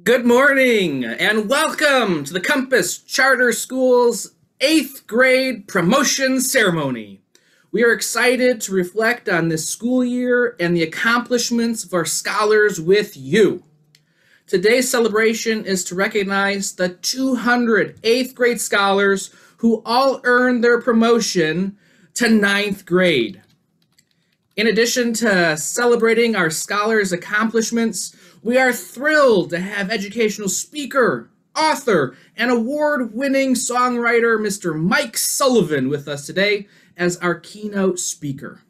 Good morning and welcome to the Compass Charter School's 8th grade promotion ceremony. We are excited to reflect on this school year and the accomplishments of our scholars with you. Today's celebration is to recognize the 200 8th grade scholars who all earned their promotion to 9th grade. In addition to celebrating our scholars' accomplishments, we are thrilled to have educational speaker, author, and award-winning songwriter Mr. Mike Sullivan with us today as our keynote speaker.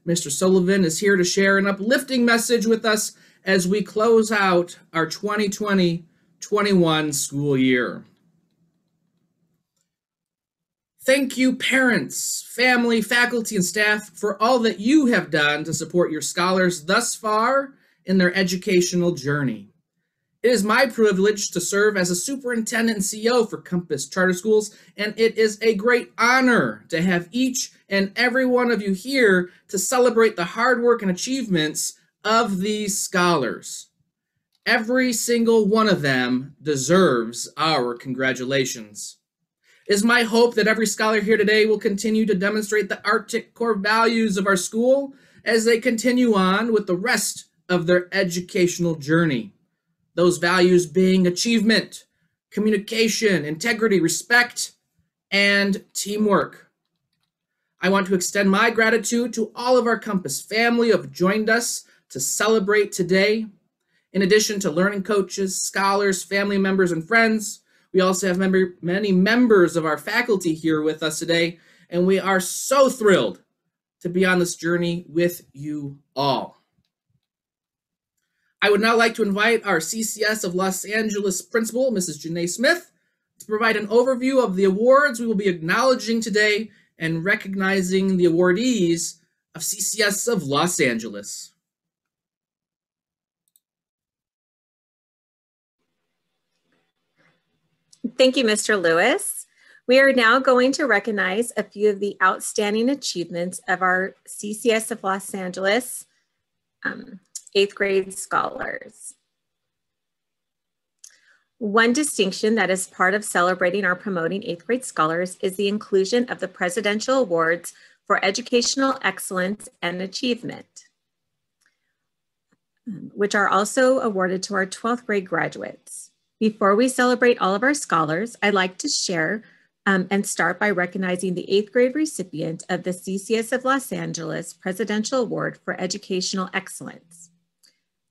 Mr. Sullivan is here to share an uplifting message with us as we close out our 2020-21 school year. Thank you, parents, family, faculty, and staff for all that you have done to support your scholars thus far in their educational journey. It is my privilege to serve as a superintendent and CEO for Compass Charter Schools, and it is a great honor to have each and every one of you here to celebrate the hard work and achievements of these scholars. Every single one of them deserves our congratulations. It is my hope that every scholar here today will continue to demonstrate the Arctic core values of our school as they continue on with the rest of their educational journey. Those values being achievement, communication, integrity, respect, and teamwork. I want to extend my gratitude to all of our Compass family who have joined us to celebrate today. In addition to learning coaches, scholars, family members, and friends, we also have many members of our faculty here with us today, and we are so thrilled to be on this journey with you all. I would now like to invite our CCS of Los Angeles principal, Mrs. Janae Smith, to provide an overview of the awards we will be acknowledging today and recognizing the awardees of CCS of Los Angeles. Thank you, Mr. Lewis. We are now going to recognize a few of the outstanding achievements of our CCS of Los Angeles 8th grade scholars. One distinction that is part of celebrating our promoting 8th grade scholars is the inclusion of the Presidential Awards for Educational Excellence and Achievement, which are also awarded to our 12th grade graduates. Before we celebrate all of our scholars, I'd like to share and start by recognizing the 8th grade recipient of the CCS of Los Angeles Presidential Award for Educational Excellence.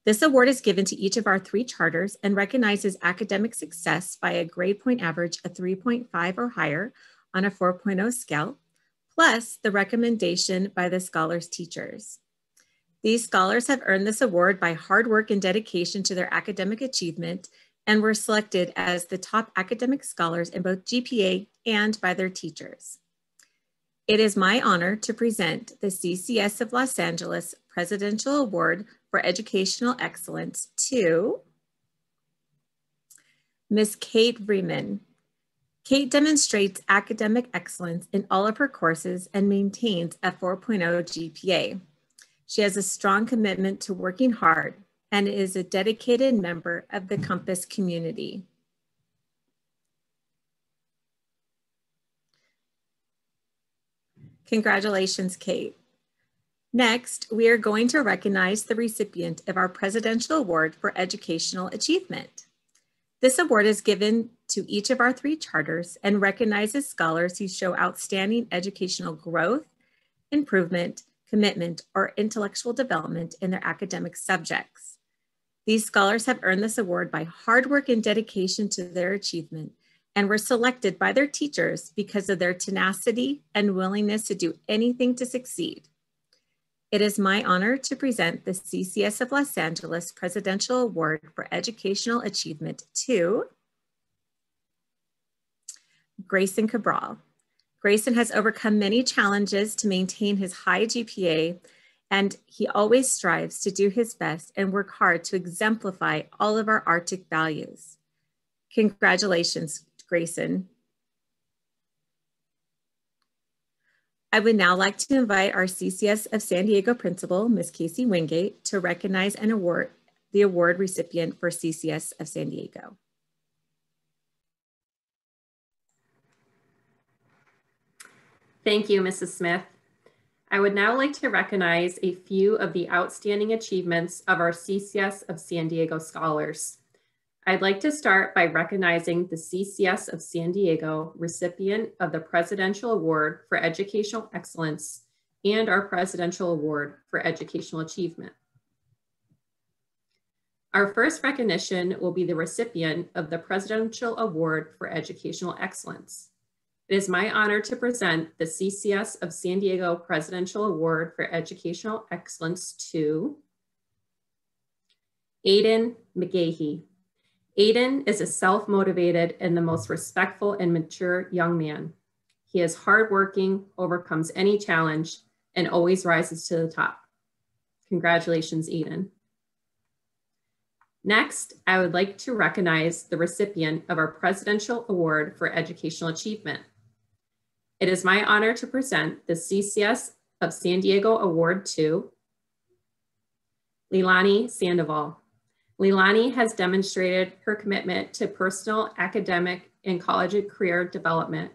This award is given to each of our 3 charters and recognizes academic success by a grade point average of 3.5 or higher on a 4.0 scale, plus the recommendation by the scholars' teachers. These scholars have earned this award by hard work and dedication to their academic achievement and were selected as the top academic scholars in both GPA and by their teachers. It is my honor to present the CCS of Los Angeles Presidential Award for Educational Excellence to Ms. Kate Bremen. Kate demonstrates academic excellence in all of her courses and maintains a 4.0 GPA. She has a strong commitment to working hard and is a dedicated member of the Compass community. Congratulations, Kate. Next, we are going to recognize the recipient of our Presidential Award for Educational Achievement. This award is given to each of our 3 charters and recognizes scholars who show outstanding educational growth, improvement, commitment, or intellectual development in their academic subjects. These scholars have earned this award by hard work and dedication to their achievement and were selected by their teachers because of their tenacity and willingness to do anything to succeed. It is my honor to present the CCS of Los Angeles Presidential Award for Educational Achievement to Grayson Cabral. Grayson has overcome many challenges to maintain his high GPA, and he always strives to do his best and work hard to exemplify all of our Arctic values. Congratulations, Grayson. I would now like to invite our CCS of San Diego principal, Ms. Casey Wingate, to recognize and award the award recipient for CCS of San Diego. Thank you, Mrs. Smith. I would now like to recognize a few of the outstanding achievements of our CCS of San Diego scholars. I'd like to start by recognizing the CCS of San Diego recipient of the Presidential Award for Educational Excellence and our Presidential Award for Educational Achievement. Our first recognition will be the recipient of the Presidential Award for Educational Excellence. It is my honor to present the CCS of San Diego Presidential Award for Educational Excellence to Aiden McGahee. Aiden is a self-motivated and the most respectful and mature young man. He is hardworking, overcomes any challenge, and always rises to the top. Congratulations, Aiden. Next, I would like to recognize the recipient of our Presidential Award for Educational Achievement. It is my honor to present the CCS of San Diego Award to Leilani Sandoval. Leilani has demonstrated her commitment to personal, academic, and college and career development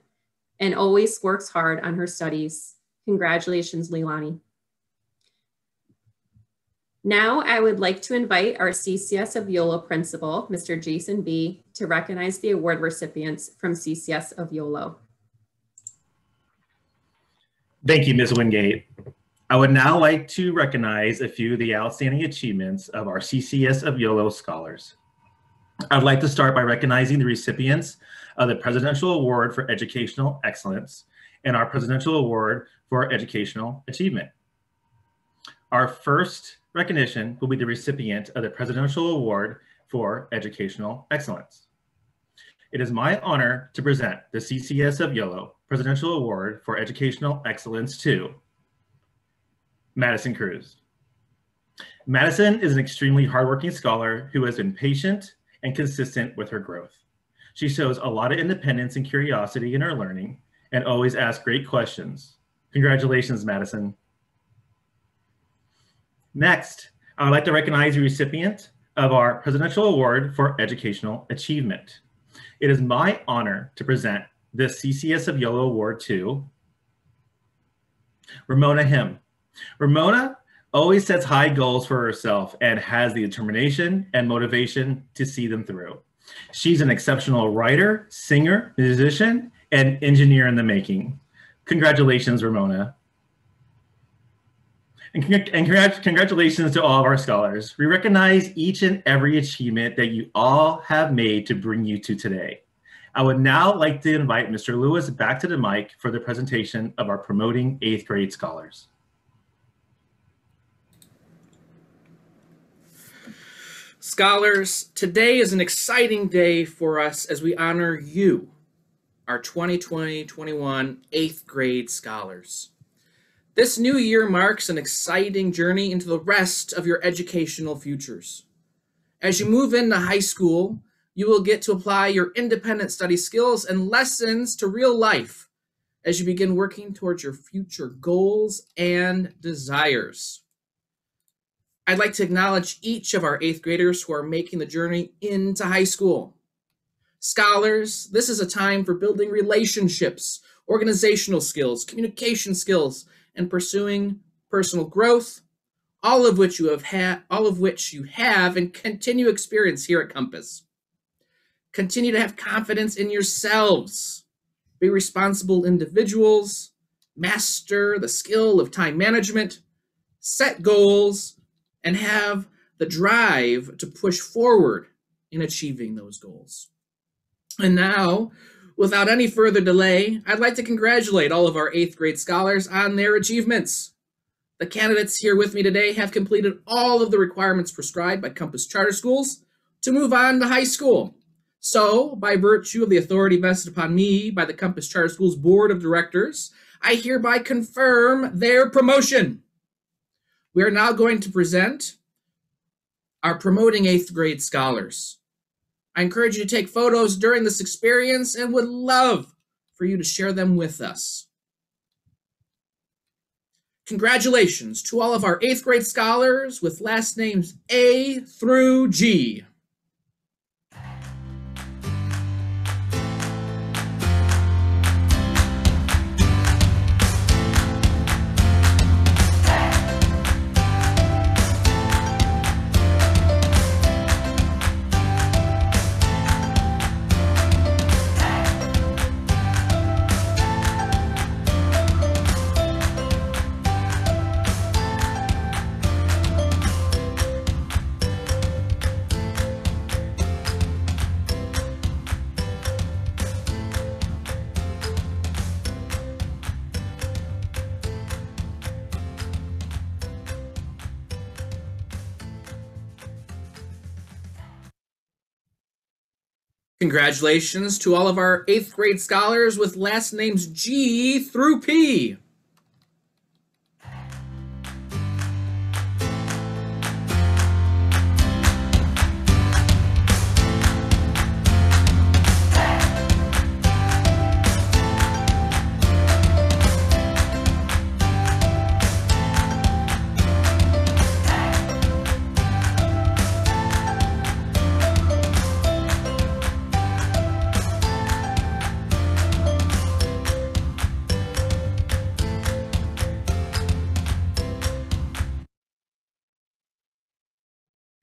and always works hard on her studies. Congratulations, Leilani. Now I would like to invite our CCS of YOLO principal, Mr. Jason B., to recognize the award recipients from CCS of YOLO. Thank you, Ms. Wingate. I would now like to recognize a few of the outstanding achievements of our CCS of YOLO scholars. I'd like to start by recognizing the recipients of the Presidential Award for Educational Excellence and our Presidential Award for Educational Achievement. Our first recognition will be the recipient of the Presidential Award for Educational Excellence. It is my honor to present the CCS of YOLO Presidential Award for Educational Excellence to Madison Cruz. Madison is an extremely hardworking scholar who has been patient and consistent with her growth. She shows a lot of independence and curiosity in her learning and always asks great questions. Congratulations, Madison. Next, I would like to recognize the recipient of our Presidential Award for Educational Achievement. It is my honor to present this CCS of YOLO Award to Ramona Him. Ramona always sets high goals for herself and has the determination and motivation to see them through. She's an exceptional writer, singer, musician, and engineer in the making. Congratulations, Ramona. And congratulations to all of our scholars. We recognize each and every achievement that you all have made to bring you to today. I would now like to invite Mr. Lewis back to the mic for the presentation of our Promoting 8th Grade Scholars. Scholars, today is an exciting day for us as we honor you, our 2020-21 8th grade scholars. This new year marks an exciting journey into the rest of your educational futures. As you move into high school, you will get to apply your independent study skills and lessons to real life as you begin working towards your future goals and desires. I'd like to acknowledge each of our 8th graders who are making the journey into high school. Scholars, this is a time for building relationships, organizational skills, communication skills, and pursuing personal growth, all of which you have and continue experience here at Compass. Continue to have confidence in yourselves. Be responsible individuals, master the skill of time management, set goals, and have the drive to push forward in achieving those goals. And now, without any further delay, I'd like to congratulate all of our 8th grade scholars on their achievements. The candidates here with me today have completed all of the requirements prescribed by Compass Charter Schools to move on to high school. So, by virtue of the authority vested upon me by the Compass Charter Schools Board of Directors, I hereby confirm their promotion. We are now going to present our Promoting 8th Grade Scholars. I encourage you to take photos during this experience and would love for you to share them with us. Congratulations to all of our 8th grade scholars with last names A through G. Congratulations to all of our 8th grade scholars with last names G through P.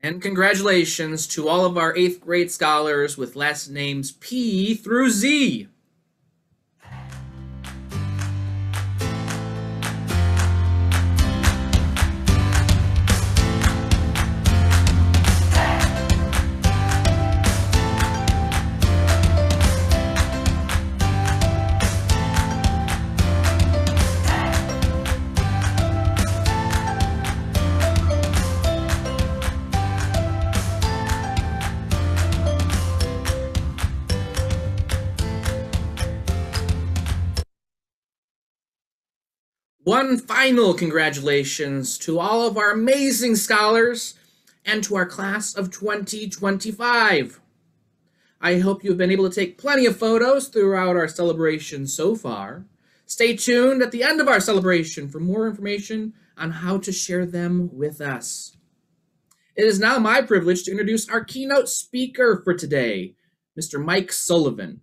And congratulations to all of our 8th grade scholars with last names P through Z. One final congratulations to all of our amazing scholars and to our class of 2025. I hope you've been able to take plenty of photos throughout our celebration so far. Stay tuned at the end of our celebration for more information on how to share them with us. It is now my privilege to introduce our keynote speaker for today, Mr. Mike Sullivan.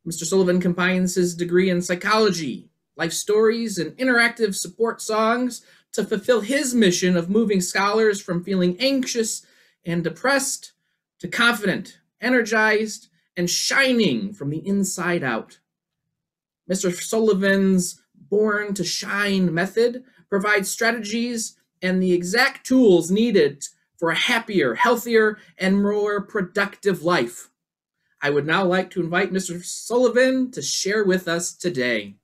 Mr. Sullivan combines his degree in psychology, life stories, and interactive support songs to fulfill his mission of moving scholars from feeling anxious and depressed to confident, energized, and shining from the inside out. Mr. Sullivan's Born to Shine method provides strategies and the exact tools needed for a happier, healthier, and more productive life. I would now like to invite Mr. Sullivan to share with us today.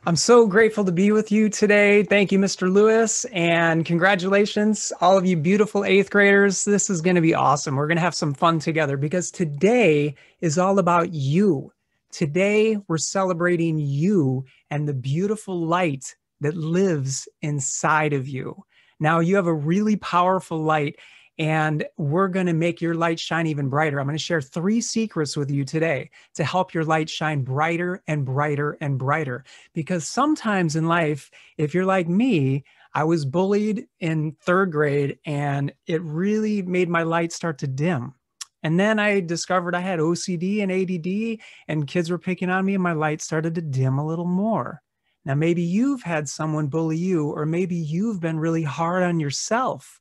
I'm so grateful to be with you today. Thank you, Mr. Lewis, and congratulations, all of you beautiful 8th graders. This is going to be awesome. We're going to have some fun together because today is all about you. Today, we're celebrating you and the beautiful light that lives inside of you. Now, you have a really powerful light, and we're going to make your light shine even brighter. I'm going to share 3 secrets with you today to help your light shine brighter and brighter and brighter. Because sometimes in life, if you're like me, I was bullied in 3rd grade and it really made my light start to dim. And then I discovered I had OCD and ADD and kids were picking on me and my light started to dim a little more. Now, maybe you've had someone bully you, or maybe you've been really hard on yourself.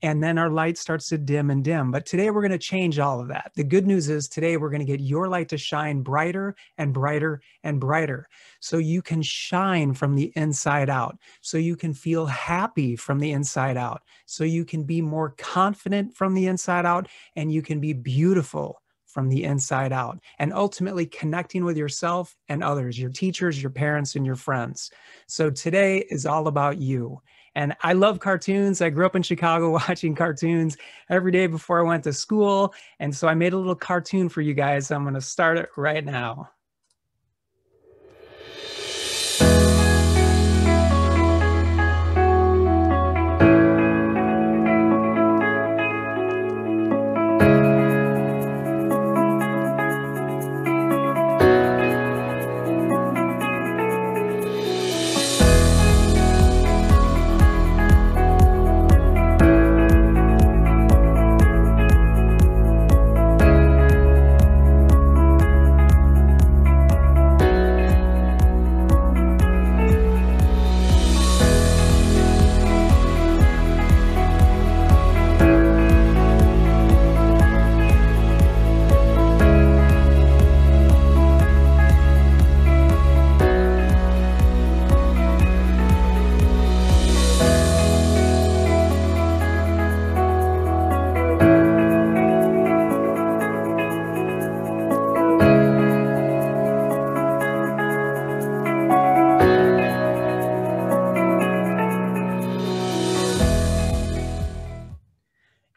And then our light starts to dim and dim. But today we're going to change all of that. The good news is today we're going to get your light to shine brighter and brighter and brighter. So you can shine from the inside out. So you can feel happy from the inside out. So you can be more confident from the inside out. And you can be beautiful from the inside out. And ultimately connecting with yourself and others, your teachers, your parents, and your friends. So today is all about you. And I love cartoons. I grew up in Chicago watching cartoons every day before I went to school. And so I made a little cartoon for you guys. I'm going to start it right now.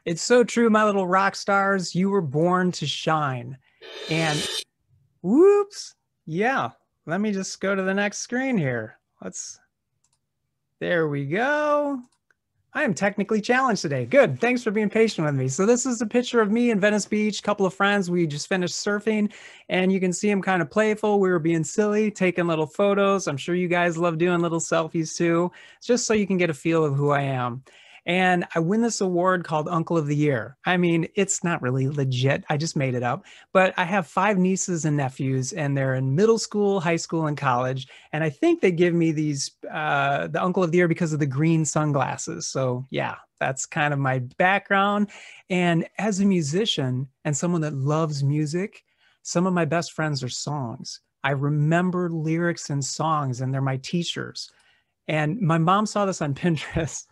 It's so true, my little rock stars. You were born to shine. And whoops. Yeah. Let me just go to the next screen here. There we go. I am technically challenged today. Good. Thanks for being patient with me. So this is a picture of me in Venice Beach, a couple of friends. We just finished surfing and you can see them kind of playful. We were being silly, taking little photos. I'm sure you guys love doing little selfies too, just so you can get a feel of who I am. And I win this award called Uncle of the Year. I mean, it's not really legit. I just made it up. But I have 5 nieces and nephews, and they're in middle school, high school, and college. And I think they give me these, the Uncle of the Year because of the green sunglasses. So yeah, that's kind of my background. And as a musician and someone that loves music, some of my best friends are songs. I remember lyrics and songs, and they're my teachers. And my mom saw this on Pinterest.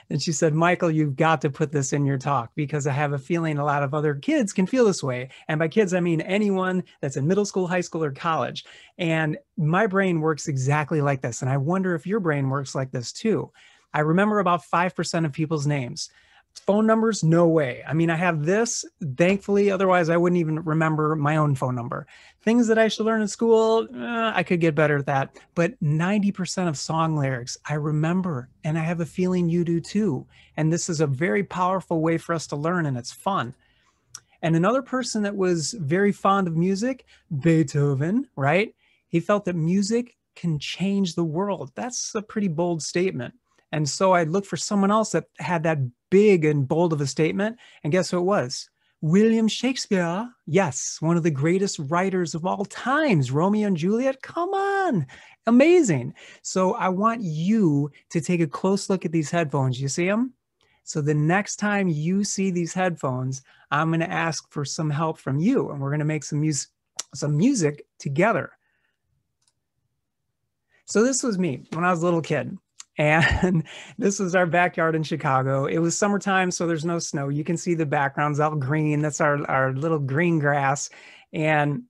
And she said, Michael, you've got to put this in your talk because I have a feeling a lot of other kids can feel this way. And by kids, I mean anyone that's in middle school, high school, or college. And my brain works exactly like this. And I wonder if your brain works like this too. I remember about 5% of people's names. Phone numbers, no way. I mean, I have this, thankfully, otherwise I wouldn't even remember my own phone number. Things that I should learn in school, I could get better at that. But 90% of song lyrics, I remember, and I have a feeling you do too. And this is a very powerful way for us to learn, and it's fun. And another person that was very fond of music, Beethoven, right? He felt that music can change the world. That's a pretty bold statement. And so I looked for someone else that had that big and bold of a statement. And guess who it was? William Shakespeare. Yes, one of the greatest writers of all times. Romeo and Juliet. Come on. Amazing. So I want you to take a close look at these headphones. You see them? So the next time you see these headphones, I'm going to ask for some help from you. And we're going to make some music together. So this was me when I was a little kid. And this was our backyard in Chicago. It was summertime, so there's no snow. You can see the background's all green. That's our little green grass. And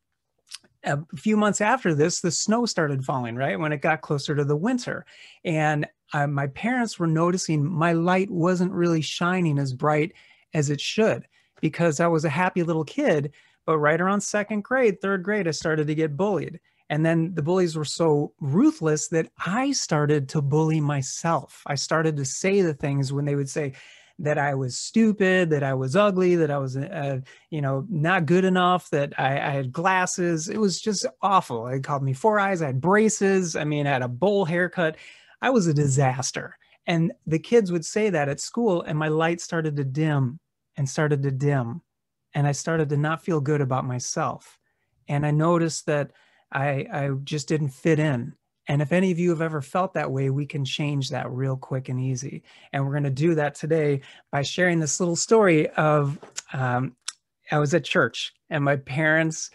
a few months after this, the snow started falling, right? When it got closer to the winter. And my parents were noticing my light wasn't really shining as bright as it should because I was a happy little kid. But right around 2nd grade, 3rd grade, I started to get bullied. And then the bullies were so ruthless that I started to bully myself. I started to say the things when they would say that I was stupid, that I was ugly, that I was, not good enough, that I had glasses. It was just awful. They called me 4 eyes. I had braces. I mean, I had a bowl haircut. I was a disaster. And the kids would say that at school, and my light started to dim and started to dim. And I started to not feel good about myself. And I noticed that I just didn't fit in. And if any of you have ever felt that way, we can change that real quick and easy. And we're going to do that today by sharing this little story of I was at church and my parents,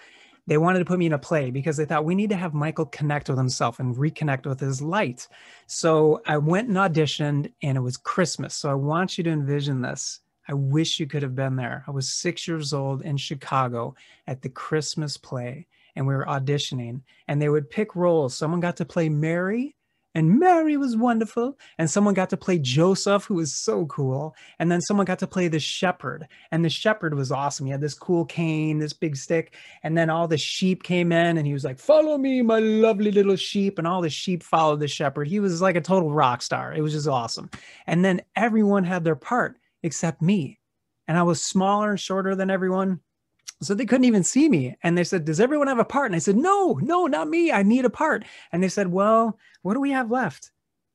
they wanted to put me in a play because they thought we need to have Michael connect with himself and reconnect with his light. So I went and auditioned and it was Christmas. So I want you to envision this. I wish you could have been there. I was 6 years old in Chicago at the Christmas play. And we were auditioning and they would pick roles. Someone got to play Mary and Mary was wonderful. And someone got to play Joseph, who was so cool. And then someone got to play the shepherd and the shepherd was awesome. He had this cool cane, this big stick. And then all the sheep came in and he was like, follow me, my lovely little sheep. And all the sheep followed the shepherd. He was like a total rock star. It was just awesome. And then everyone had their part except me. And I was smaller and shorter than everyone. So they couldn't even see me. And they said, does everyone have a part? And I said, no, not me. I need a part. And they said, well, what do we have left?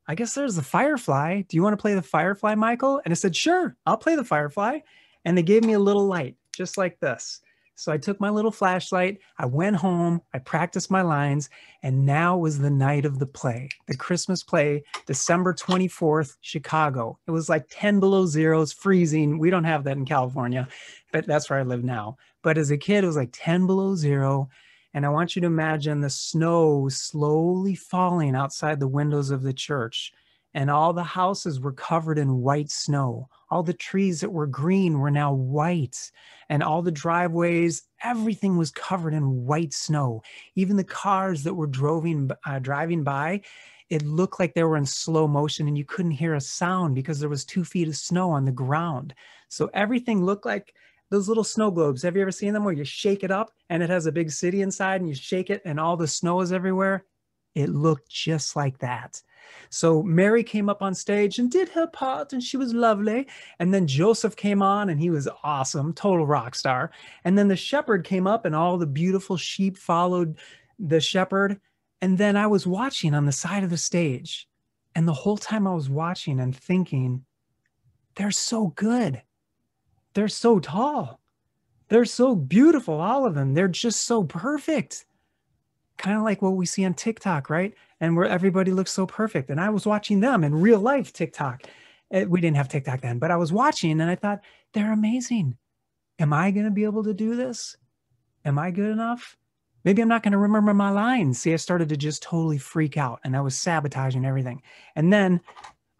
I guess there's the Firefly. Do you want to play the Firefly, Michael? And I said, sure, I'll play the Firefly. And they gave me a little light, just like this. So I took my little flashlight, I went home, I practiced my lines, and now was the night of the play, the Christmas play, December 24th, Chicago. It was like 10 below zero, it's freezing. We don't have that in California, but that's where I live now. But as a kid, it was like 10 below zero. And I want you to imagine the snow slowly falling outside the windows of the church. And all the houses were covered in white snow. All the trees that were green were now white. And all the driveways, everything was covered in white snow. Even the cars that were driving by, it looked like they were in slow motion and you couldn't hear a sound because there was 2 feet of snow on the ground. So everything looked like those little snow globes. Have you ever seen them where you shake it up and it has a big city inside and you shake it and all the snow is everywhere? It looked just like that. So Mary came up on stage and did her part and she was lovely. And then Joseph came on and he was awesome, total rock star. And then the shepherd came up and all the beautiful sheep followed the shepherd. And then I was watching on the side of the stage. And the whole time I was watching and thinking, they're so good. They're so tall. They're so beautiful, all of them. They're just so perfect. Kind of like what we see on TikTok, right? And where everybody looks so perfect. And I was watching them in real life TikTok. We didn't have TikTok then, but I was watching and I thought, they're amazing. Am I going to be able to do this? Am I good enough? Maybe I'm not going to remember my lines. See, I started to just totally freak out and I was sabotaging everything. And then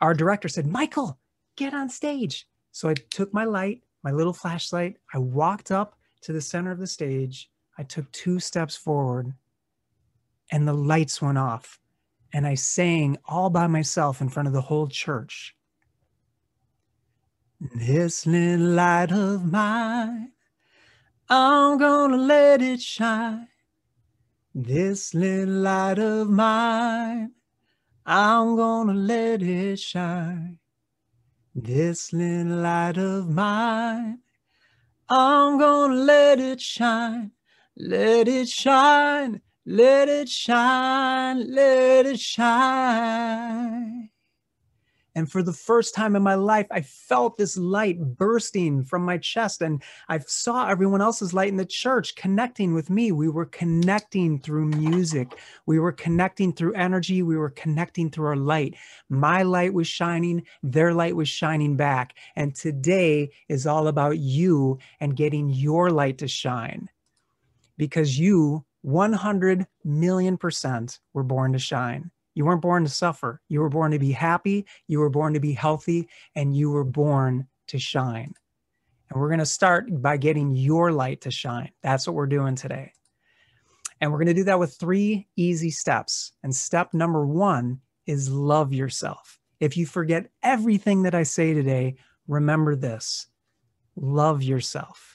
our director said, Michael, get on stage. So I took my light, my little flashlight. I walked up to the center of the stage. I took 2 steps forward and the lights went off. And I sang all by myself in front of the whole church. This little light of mine, I'm gonna let it shine. This little light of mine, I'm gonna let it shine. This little light of mine, I'm gonna let it shine. Let it shine. Let it shine, let it shine. And for the first time in my life, I felt this light bursting from my chest. And I saw everyone else's light in the church connecting with me. We were connecting through music. We were connecting through energy. We were connecting through our light. My light was shining. Their light was shining back. And today is all about you and getting your light to shine. Because you 100 million% were born to shine. You weren't born to suffer. You were born to be happy. You were born to be healthy, and you were born to shine. And we're going to start by getting your light to shine. That's what we're doing today. And we're going to do that with 3 easy steps. And step number 1 is love yourself. If you forget everything that I say today, remember this: love yourself.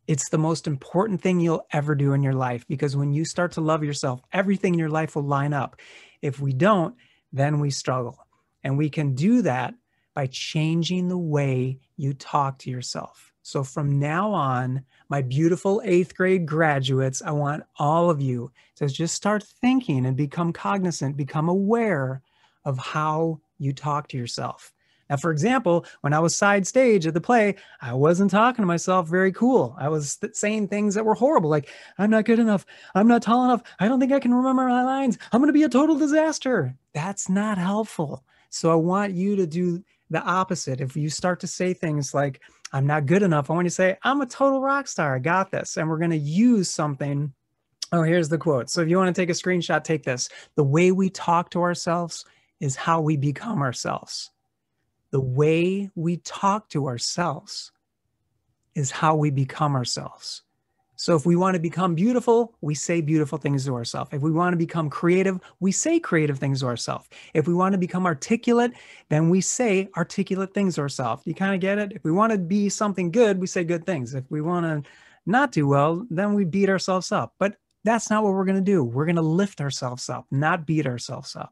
It's the most important thing you'll ever do in your life, because when you start to love yourself, everything in your life will line up. If we don't, then we struggle. And we can do that by changing the way you talk to yourself. So from now on, my beautiful 8th grade graduates, I want all of you to just start thinking and become cognizant, become aware of how you talk to yourself. Now, for example, when I was side stage at the play, I wasn't talking to myself very cool. I was saying things that were horrible, like, I'm not good enough. I'm not tall enough. I don't think I can remember my lines. I'm going to be a total disaster. That's not helpful. So I want you to do the opposite. If you start to say things like, I'm not good enough, I want you to say, I'm a total rock star. I got this. And we're going to use something. Oh, here's the quote. So if you want to take a screenshot, take this. The way we talk to ourselves is how we become ourselves. The way we talk to ourselves is how we become ourselves. So if we want to become beautiful, we say beautiful things to ourselves. If we want to become creative, we say creative things to ourselves. If we want to become articulate, then we say articulate things to ourselves. You kind of get it? If we want to be something good, we say good things. If we want to not do well, then we beat ourselves up. But that's not what we're going to do. We're going to lift ourselves up, not beat ourselves up.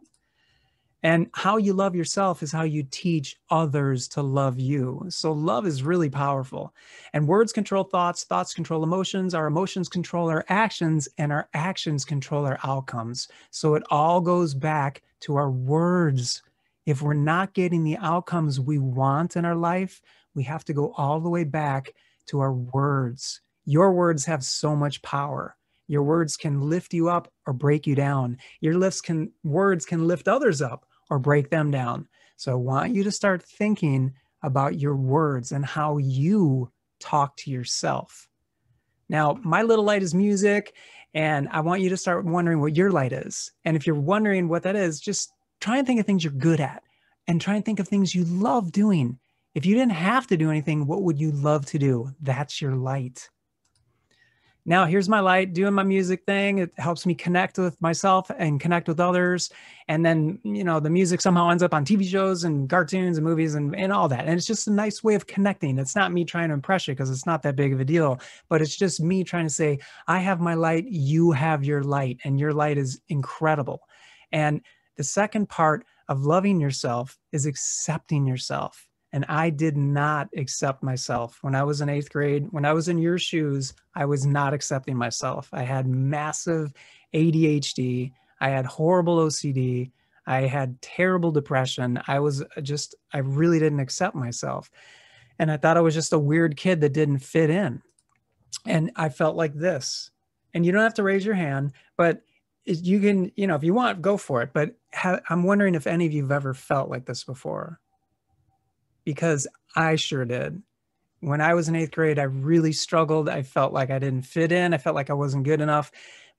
And how you love yourself is how you teach others to love you. So love is really powerful. And words control thoughts, thoughts control emotions, our emotions control our actions, and our actions control our outcomes. So it all goes back to our words. If we're not getting the outcomes we want in our life, we have to go all the way back to our words. Your words have so much power. Your words can lift you up or break you down. Your words can lift others up or break them down. So I want you to start thinking about your words and how you talk to yourself. Now, my little light is music, and I want you to start wondering what your light is. And if you're wondering what that is, just try and think of things you're good at and try and think of things you love doing. If you didn't have to do anything, what would you love to do? That's your light. now here's my light, doing my music thing. It helps me connect with myself and connect with others. And then, you know, the music somehow ends up on TV shows and cartoons and movies and all that. And it's just a nice way of connecting. It's not me trying to impress you because it's not that big of a deal, but it's just me trying to say, I have my light, you have your light, and your light is incredible. And the second part of loving yourself is accepting yourself. And I did not accept myself when I was in 8th grade. When I was in your shoes, I was not accepting myself. I had massive ADHD. I had horrible OCD. I had terrible depression. I really didn't accept myself. And I thought I was just a weird kid that didn't fit in. And I felt like this. And you don't have to raise your hand, but you can, you know, if you want, go for it. But I'm wondering if any of you have ever felt like this before. Because I sure did. When I was in 8th grade, I really struggled. I felt like I didn't fit in. I felt like I wasn't good enough.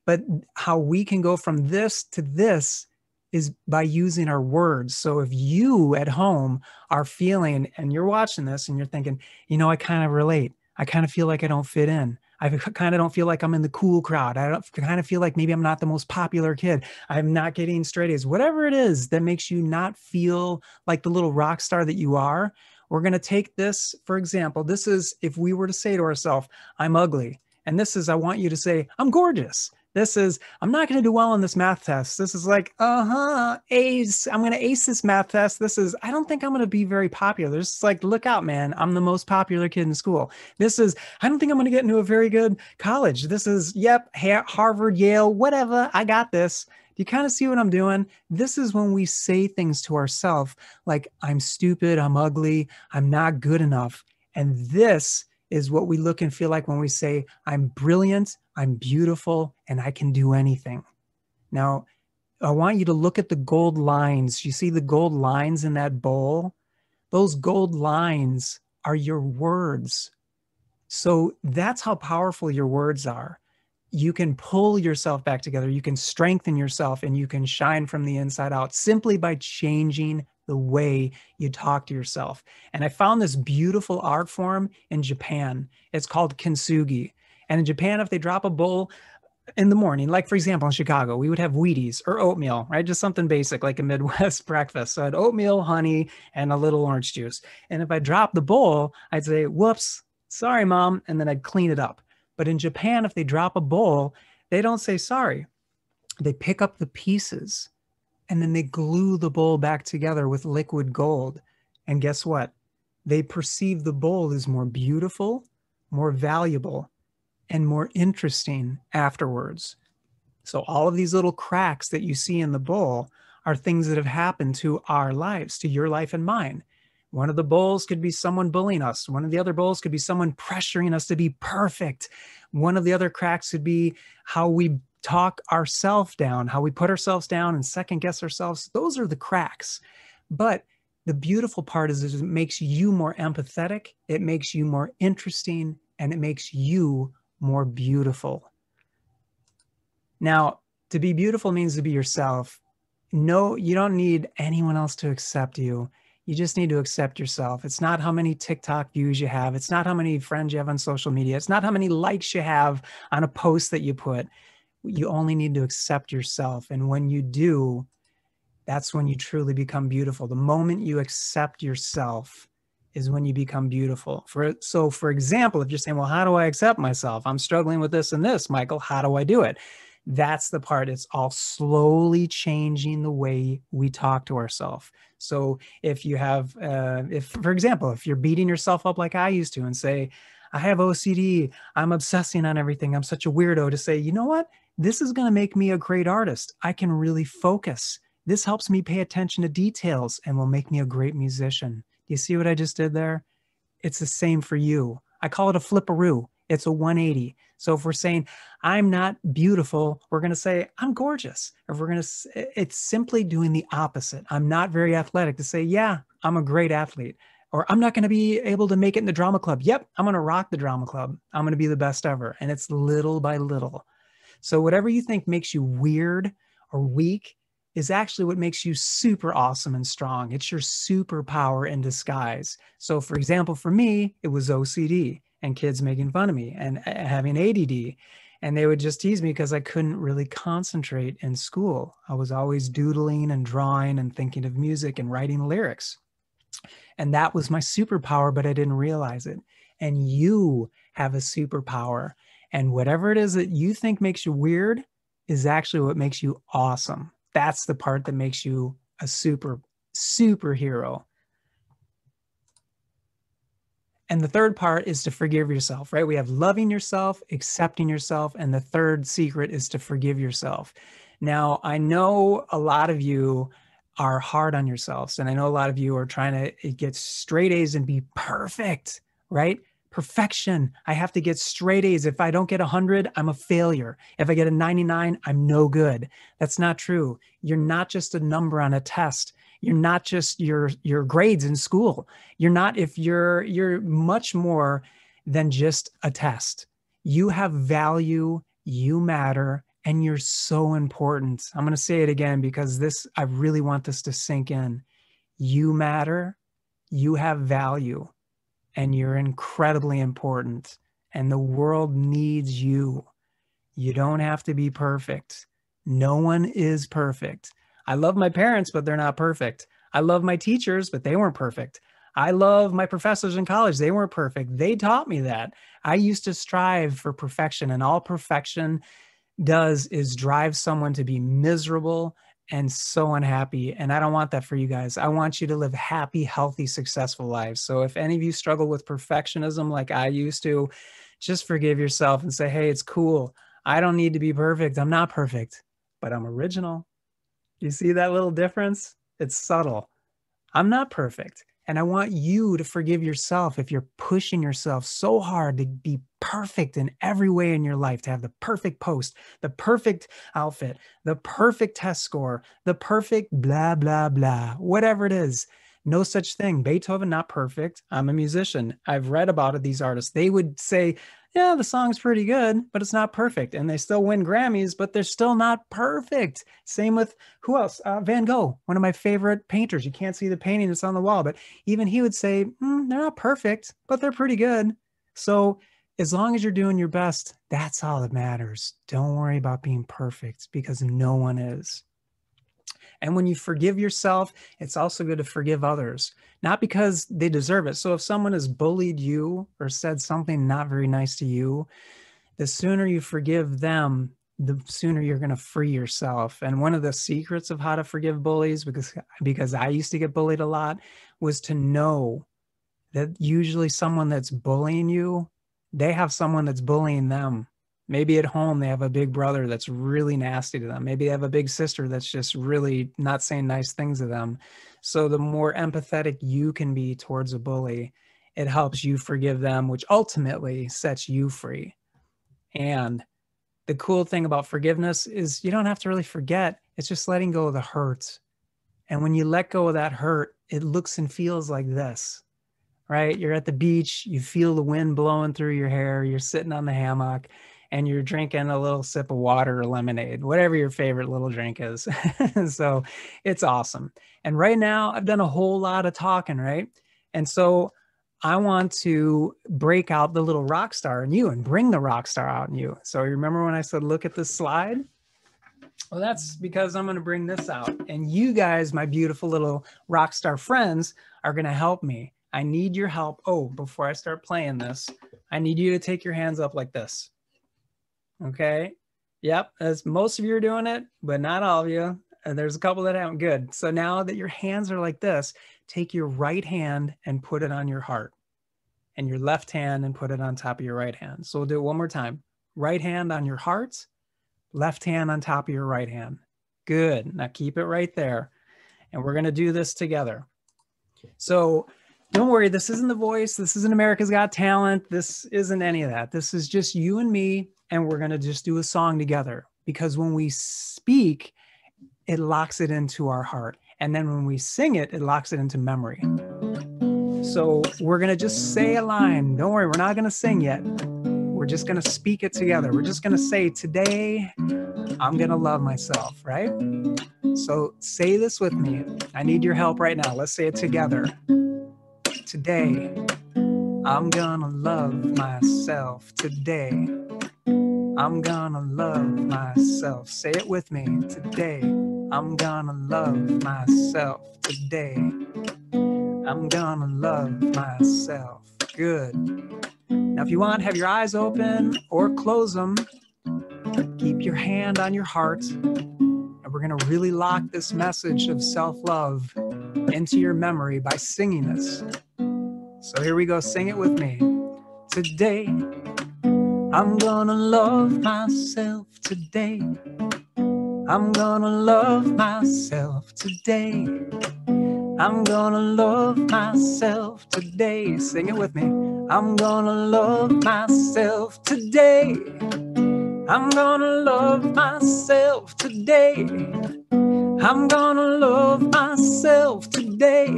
But how we can go from this to this is by using our words. So if you at home are feeling, and you're watching this and you're thinking, you know, I kind of relate. I kind of feel like I don't fit in. I kind of don't feel like I'm in the cool crowd. I kind of feel like maybe I'm not the most popular kid. I'm not getting straight A's. Whatever it is that makes you not feel like the little rock star that you are, we're going to take this, for example. This is if we were to say to ourselves, I'm ugly. And this is, I want you to say, I'm gorgeous. This is, I'm not going to do well on this math test. This is like, A's. I'm going to ace this math test. This is, I don't think I'm going to be very popular. This is like, look out, man. I'm the most popular kid in school. This is, I don't think I'm going to get into a very good college. This is, yep, Harvard, Yale, whatever. I got this. Do you kind of see what I'm doing? This is when we say things to ourselves like, I'm stupid, I'm ugly, I'm not good enough. And this is what we look and feel like when we say, I'm brilliant, I'm beautiful, and I can do anything. Now, I want you to look at the gold lines. You see the gold lines in that bowl? Those gold lines are your words. So that's how powerful your words are. You can pull yourself back together. You can strengthen yourself, and you can shine from the inside out simply by changing the way you talk to yourself. And I found this beautiful art form in Japan. It's called kintsugi. And in Japan, if they drop a bowl in the morning, like for example, in Chicago, we would have Wheaties or oatmeal, right? Just something basic like a Midwest breakfast. So I had oatmeal, honey, and a little orange juice. And if I dropped the bowl, I'd say, whoops, sorry, mom. And then I'd clean it up. But in Japan, if they drop a bowl, they don't say sorry. They pick up the pieces and then they glue the bowl back together with liquid gold. And guess what? They perceive the bowl as more beautiful, more valuable, and more interesting afterwards. So all of these little cracks that you see in the bowl are things that have happened to our lives, to your life and mine. One of the bowls could be someone bullying us. One of the other bowls could be someone pressuring us to be perfect. One of the other cracks could be how we talk ourselves down, how we put ourselves down and second guess ourselves. Those are the cracks. But the beautiful part is it makes you more empathetic, it makes you more interesting, and it makes you more beautiful. Now, to be beautiful means to be yourself. No, you don't need anyone else to accept you. You just need to accept yourself. It's not how many TikTok views you have. It's not how many friends you have on social media. It's not how many likes you have on a post that you put. You only need to accept yourself. And when you do, that's when you truly become beautiful. The moment you accept yourself is when you become beautiful. So for example, if you're saying, well, how do I accept myself? I'm struggling with this and this, Michael, how do I do it? That's the part. It's all slowly changing the way we talk to ourselves. So if you have, for example, if you're beating yourself up like I used to and say, I have OCD, I'm obsessing on everything, I'm such a weirdo, to say, you know what? This is going to make me a great artist. I can really focus. This helps me pay attention to details and will make me a great musician. Do you see what I just did there? It's the same for you. I call it a flipperoo. It's a 180. So if we're saying, I'm not beautiful, we're going to say, I'm gorgeous. Or if we're going to, it's simply doing the opposite. I'm not very athletic, to say, yeah, I'm a great athlete. Or I'm not going to be able to make it in the drama club. Yep, I'm going to rock the drama club. I'm going to be the best ever. And it's little by little. So whatever you think makes you weird or weak is actually what makes you super awesome and strong. It's your superpower in disguise. So for example, for me, it was OCD. and kids making fun of me and having ADD. And they would just tease me because I couldn't really concentrate in school. I was always doodling and drawing and thinking of music and writing lyrics. And that was my superpower, but I didn't realize it. And you have a superpower. And whatever it is that you think makes you weird is actually what makes you awesome. That's the part that makes you a superhero. And the third part is to forgive yourself, right? We have loving yourself, accepting yourself, and the third secret is to forgive yourself. Now, I know a lot of you are hard on yourselves, and I know a lot of you are trying to get straight A's and be perfect, right? Perfection. I have to get straight A's. If I don't get 100, I'm a failure. If I get a 99, I'm no good. That's not true. You're not just a number on a test. You're not just your grades in school. You're much more than just a test. You have value, you matter, and you're so important. I'm going to say it again because I really want this to sink in. You matter, you have value, and you're incredibly important. And the world needs you. You don't have to be perfect. No one is perfect. I love my parents, but they're not perfect. I love my teachers, but they weren't perfect. I love my professors in college. They weren't perfect. They taught me that. I used to strive for perfection, and all perfection does is drive someone to be miserable and so unhappy. And I don't want that for you guys. I want you to live happy, healthy, successful lives. So if any of you struggle with perfectionism like I used to, just forgive yourself and say, hey, it's cool. I don't need to be perfect. I'm not perfect, but I'm original. You see that little difference? It's subtle. I'm not perfect. And I want you to forgive yourself if you're pushing yourself so hard to be perfect in every way in your life, to have the perfect post, the perfect outfit, the perfect test score, the perfect blah, blah, blah, whatever it is. No such thing. Beethoven, not perfect. I'm a musician. I've read about it, these artists. They would say, yeah, the song's pretty good, but it's not perfect. And they still win Grammys, but they're still not perfect. Same with, who else? Van Gogh, one of my favorite painters. You can't see the painting that's on the wall, but even he would say, they're not perfect, but they're pretty good. So as long as you're doing your best, that's all that matters. Don't worry about being perfect because no one is. And when you forgive yourself, it's also good to forgive others, not because they deserve it. So if someone has bullied you or said something not very nice to you, the sooner you forgive them, the sooner you're going to free yourself. And one of the secrets of how to forgive bullies, because I used to get bullied a lot, was to know that usually someone that's bullying you, they have someone that's bullying them. Maybe at home, they have a big brother that's really nasty to them. Maybe they have a big sister that's just really not saying nice things to them. So the more empathetic you can be towards a bully, it helps you forgive them, which ultimately sets you free. And the cool thing about forgiveness is you don't have to really forget. It's just letting go of the hurt. And when you let go of that hurt, it looks and feels like this, right? You're at the beach, you feel the wind blowing through your hair, you're sitting on the hammock, and you're drinking a little sip of water or lemonade, whatever your favorite little drink is. So it's awesome. And right now I've done a whole lot of talking, right? And so I want to break out the little rock star in you and bring the rock star out in you. So you remember when I said, look at this slide? Well, that's because I'm going to bring this out. And you guys, my beautiful little rock star friends, are going to help me. I need your help. Oh, before I start playing this, I need you to take your hands up like this. Okay. Yep. As most of you are doing it, but not all of you. And there's a couple that haven't. Good. So now that your hands are like this, take your right hand and put it on your heart, and your left hand and put it on top of your right hand. So we'll do it one more time. Right hand on your heart, left hand on top of your right hand. Good. Now keep it right there. And we're going to do this together. So don't worry. This isn't The Voice. This isn't America's Got Talent. This isn't any of that. This is just you and me. And we're going to just do a song together, because when we speak, it locks it into our heart. And then when we sing it, it locks it into memory. So we're going to just say a line. Don't worry, we're not going to sing yet. We're just going to speak it together. We're just going to say, today, I'm going to love myself, right? So say this with me. I need your help right now. Let's say it together. Today, I'm gonna love myself today. I'm gonna love myself. Say it with me today. I'm gonna love myself today. I'm gonna love myself. Good. Now, if you want, have your eyes open or close them. Keep your hand on your heart. And we're gonna really lock this message of self-love into your memory by singing this. So here we go, sing it with me. Today, I'm gonna love myself today. I'm gonna love myself today. I'm gonna love myself today. Sing it with me. I'm gonna love myself today. I'm gonna love myself today. I'm gonna love myself today.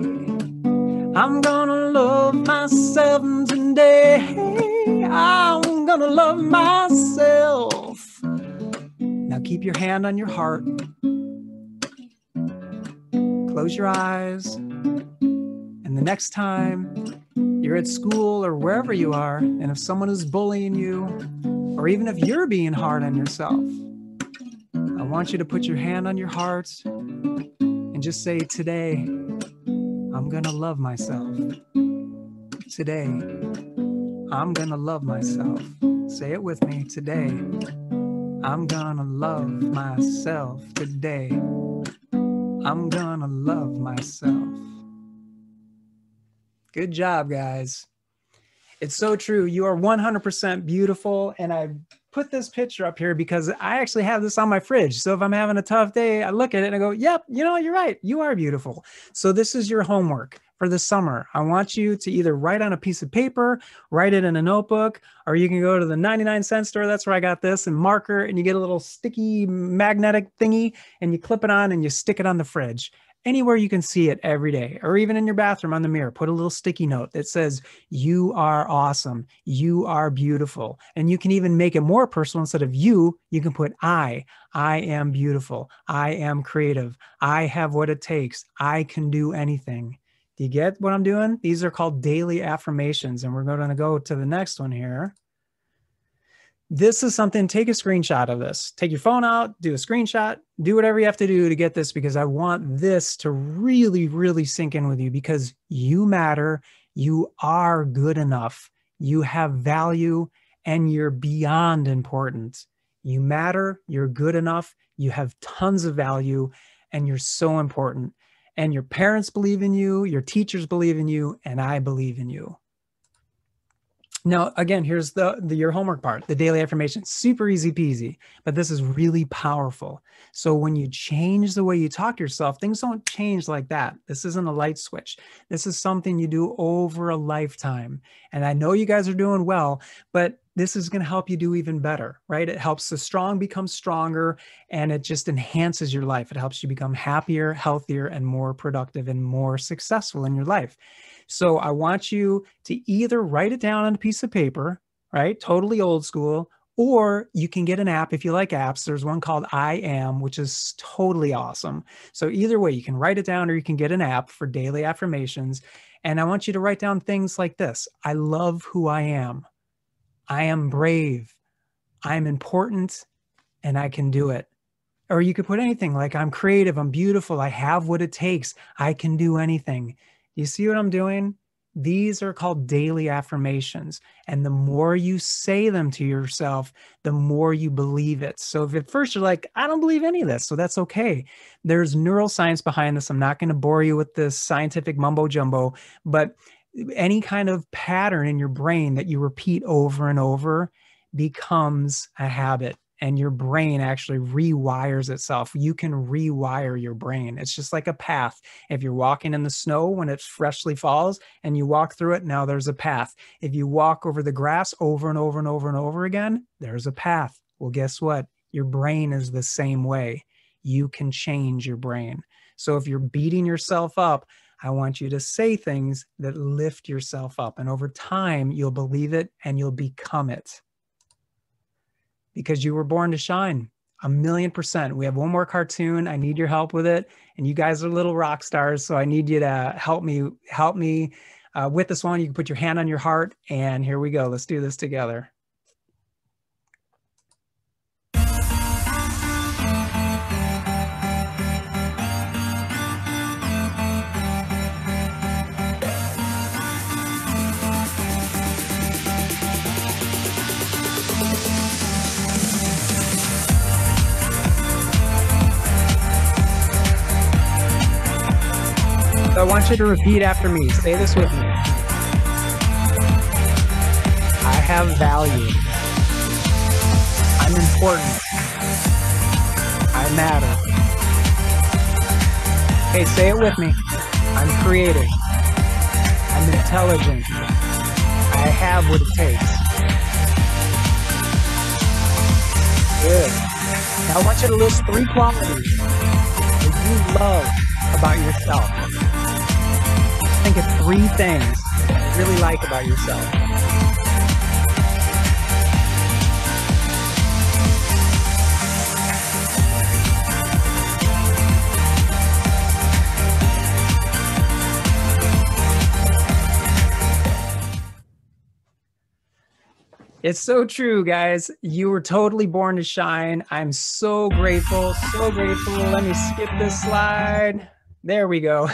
I'm gonna love myself today. I'm gonna love myself. Now keep your hand on your heart. Close your eyes. And the next time you're at school or wherever you are, and if someone is bullying you, or even if you're being hard on yourself, I want you to put your hand on your heart and just say, today, I'm gonna love myself. Today, I'm gonna love myself. Say it with me. Today, I'm gonna love myself. Today, I'm gonna love myself. Good job, guys. It's so true. You are 100% beautiful. And I put this picture up here because I actually have this on my fridge. So if I'm having a tough day, I look at it and I go, yep, you know, you're right. You are beautiful. So this is your homework for the summer. I want you to either write on a piece of paper, write it in a notebook, or you can go to the 99-cent store. That's where I got this, and marker, and you get a little sticky magnetic thingy and you clip it on and you stick it on the fridge. Anywhere you can see it every day, or even in your bathroom on the mirror, put a little sticky note that says, you are awesome. You are beautiful. And you can even make it more personal. Instead of you can put I am beautiful. I am creative. I have what it takes. I can do anything. Do you get what I'm doing? These are called daily affirmations. And we're going to go to the next one here. This is something, take a screenshot of this. Take your phone out, do a screenshot, do whatever you have to do to get this, because I want this to really, really sink in with you, because you matter, you are good enough, you have value, and you're beyond important. You matter, you're good enough, you have tons of value, and you're so important. And your parents believe in you, your teachers believe in you, and I believe in you. Now, again, here's your homework part, the daily affirmation. Super easy peasy, but this is really powerful. So when you change the way you talk to yourself, things don't change like that. This isn't a light switch. This is something you do over a lifetime. And I know you guys are doing well, but this is going to help you do even better, right? It helps the strong become stronger, and it just enhances your life. It helps you become happier, healthier, and more productive and more successful in your life. So I want you to either write it down on a piece of paper, right? Totally old school, or you can get an app if you like apps. There's one called I Am, which is totally awesome. So either way, you can write it down or you can get an app for daily affirmations. And I want you to write down things like this. I love who I am. I am brave. I'm important, and I can do it. Or you could put anything like, I'm creative, I'm beautiful, I have what it takes, I can do anything. You see what I'm doing? These are called daily affirmations. And the more you say them to yourself, the more you believe it. So if at first you're like, I don't believe any of this, so that's okay. There's neuroscience behind this. I'm not going to bore you with this scientific mumbo jumbo, but any kind of pattern in your brain that you repeat over and over becomes a habit. And your brain actually rewires itself. You can rewire your brain. It's just like a path. If you're walking in the snow when it freshly falls and you walk through it, now there's a path. If you walk over the grass over and over and over and over again, there's a path. Well, guess what? Your brain is the same way. You can change your brain. So if you're beating yourself up, I want you to say things that lift yourself up. And over time, you'll believe it and you'll become it. Because you were born to shine, 1,000,000%. We have one more cartoon. I need your help with it. And you guys are little rock stars. So I need you to help me With this one, you can put your hand on your heart, and here we go. Let's do this together. I want you to repeat after me. Say this with me. I have value. I'm important. I matter. Okay, say it with me. I'm creative. I'm intelligent. I have what it takes. Good. Now I want you to list 3 qualities that you love about yourself. Think of 3 things you really like about yourself. It's so true, guys. You were totally born to shine. I'm so grateful, so grateful. Let me skip this slide. There we go.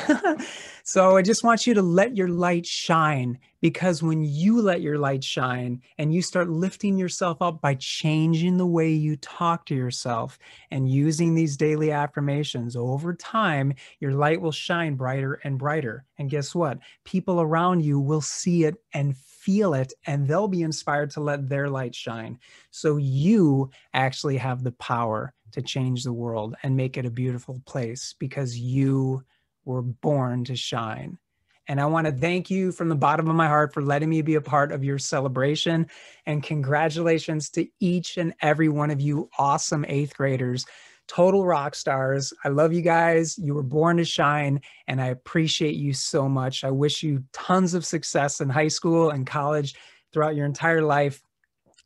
So I just want you to let your light shine, because when you let your light shine and you start lifting yourself up by changing the way you talk to yourself and using these daily affirmations, over time, your light will shine brighter and brighter. And guess what? People around you will see it and feel it, and they'll be inspired to let their light shine. So you actually have the power to change the world and make it a beautiful place, because you were born to shine. And I want to thank you from the bottom of my heart for letting me be a part of your celebration. And congratulations to each and every one of you awesome 8th graders, total rock stars. I love you guys. You were born to shine, and I appreciate you so much. I wish you tons of success in high school and college throughout your entire life.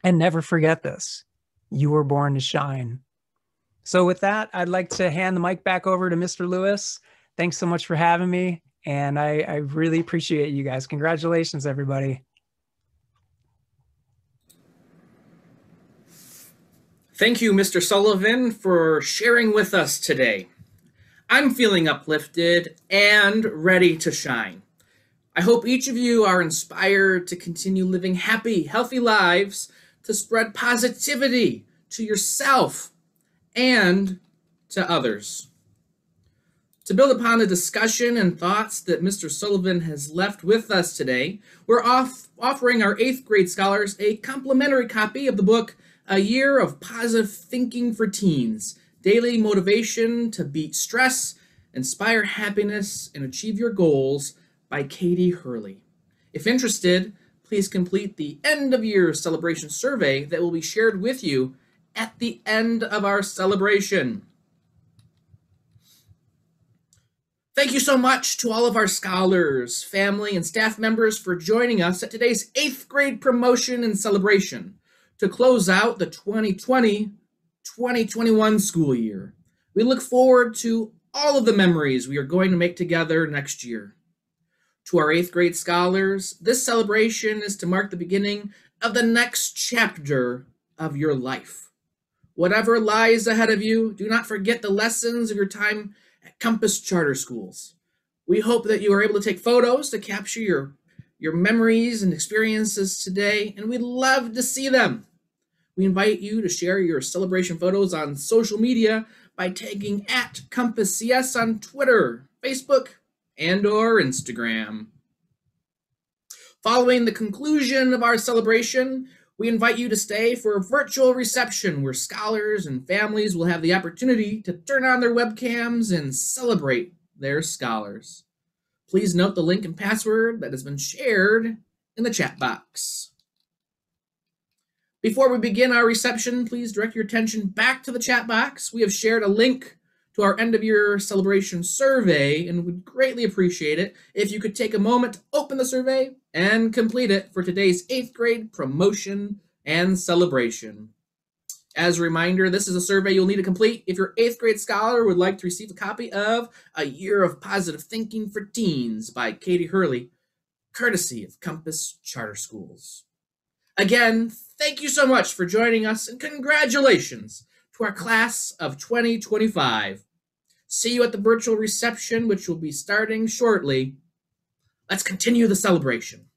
And never forget this: you were born to shine. So with that, I'd like to hand the mic back over to Mr. Lewis. Thanks so much for having me, and I really appreciate you guys. Congratulations, everybody. Thank you, Mr. Sullivan, for sharing with us today. I'm feeling uplifted and ready to shine. I hope each of you are inspired to continue living happy, healthy lives, to spread positivity to yourself and to others. To build upon the discussion and thoughts that Mr. Sullivan has left with us today, we're offering our 8th grade scholars a complimentary copy of the book, A Year of Positive Thinking for Teens, Daily Motivation to Beat Stress, Inspire Happiness, and Achieve Your Goals by Katie Hurley. If interested, please complete the end of year celebration survey that will be shared with you at the end of our celebration. Thank you so much to all of our scholars, family, and staff members for joining us at today's 8th grade promotion and celebration to close out the 2020-2021 school year. We look forward to all of the memories we are going to make together next year. To our 8th grade scholars, this celebration is to mark the beginning of the next chapter of your life. Whatever lies ahead of you, do not forget the lessons of your time at Compass Charter Schools. We hope that you are able to take photos to capture your memories and experiences today, and we'd love to see them. We invite you to share your celebration photos on social media by tagging @CompassCS on Twitter, Facebook, and/or Instagram. Following the conclusion of our celebration, we invite you to stay for a virtual reception where scholars and families will have the opportunity to turn on their webcams and celebrate their scholars. Please note the link and password that has been shared in the chat box. Before we begin our reception, please direct your attention back to the chat box. We have shared a link to our end of year celebration survey and would greatly appreciate it if you could take a moment to open the survey and complete it for today's 8th grade promotion and celebration. As a reminder, this is a survey you'll need to complete if your 8th grade scholar would like to receive a copy of A Year of Positive Thinking for Teens by Katie Hurley, courtesy of Compass Charter Schools. Again, thank you so much for joining us, and congratulations to our class of 2025. See you at the virtual reception, which will be starting shortly. Let's continue the celebration.